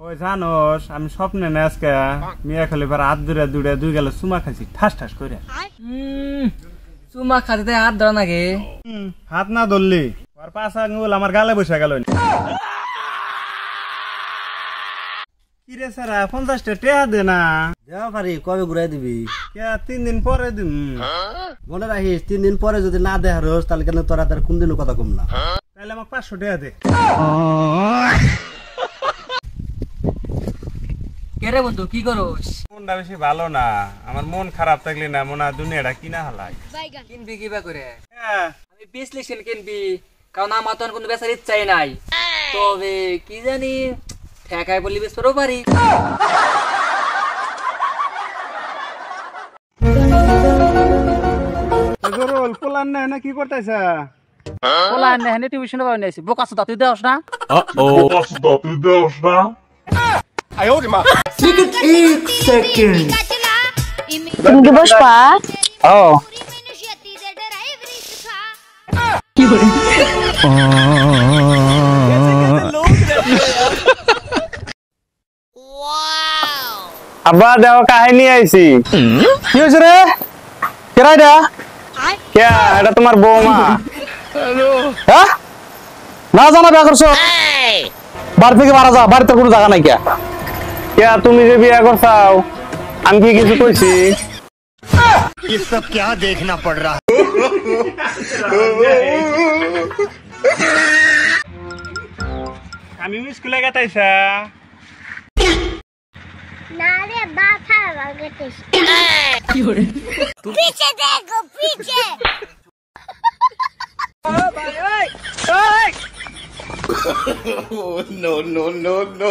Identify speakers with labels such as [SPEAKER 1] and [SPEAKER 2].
[SPEAKER 1] ওই জানোস আমি স্বপ্নে না আজকে মিয়া খালি হাত ধরে দূরে দুই গেল চুমা খাইছি ঠাস ঠাস করে।
[SPEAKER 2] চুমা খাতে হাত ধরা নাকি?
[SPEAKER 1] হাত না ধরলি আর পাঁচ আঙুল আমার গালে বসে গেল। কিরে স্যার 50টা টেহা দে না।
[SPEAKER 3] দেওয়া পারি, কবে ঘুরাই দিবি?
[SPEAKER 1] 3 দিন পরে দিন।
[SPEAKER 3] মনে রাখিস 3 দিন পরে যদি না দেয় রোজ তাহলে কেন তোরা তার কোন দিনও কথা কম না।
[SPEAKER 1] তাহলে আমাকে 500 টেহা দে।
[SPEAKER 2] কেরে বন্ধু কি করোস?
[SPEAKER 1] মনটা বেশি ভালো না, আমার মন খারাপ থাকলে না মনে হয় দুনিয়াটা কিনা হালাই।
[SPEAKER 2] কিনবি কিবা করে? আমি 20 লিখছেন কিনবি, কারণ আমার তো কোনো বেচার ইচ্ছাই নাই। তবে কি জানি ঠেকায় বলি বেশ করো পারি।
[SPEAKER 1] জরুল পোলান না কি করতেছে?
[SPEAKER 2] পোলান না হেনে টিউশন পাই নাইছি। বোকাস দাও তুই দেওস না?
[SPEAKER 4] বোকাস দাও তুই দেওস না?
[SPEAKER 3] আয় ওরে মা। Second 1 second.
[SPEAKER 5] তুমি বসবা?
[SPEAKER 2] ও
[SPEAKER 5] কি করে?
[SPEAKER 1] আব্বা দেও কাহিনী আইছি। কি হইছে রে? কেরা এটা? কে এটা তোমার বৌমা? হ্যালো হ্যাঁ না জানা বিয়া করছো? বাড়ি থেকে মারা যা, বাড়িতে কোনো জায়গা নাই। কে কে তুমি যে বিয়া করছাও আমি কি কিছু কইছি?
[SPEAKER 3] ये सब क्या देखना पड़ रहा है?
[SPEAKER 1] আমি স্কুলে গেতাইছা
[SPEAKER 5] ना रे बाथा लगते की हो रे? पीछे देखो पीछे। ओ भाई ओए
[SPEAKER 3] No, no, no, no.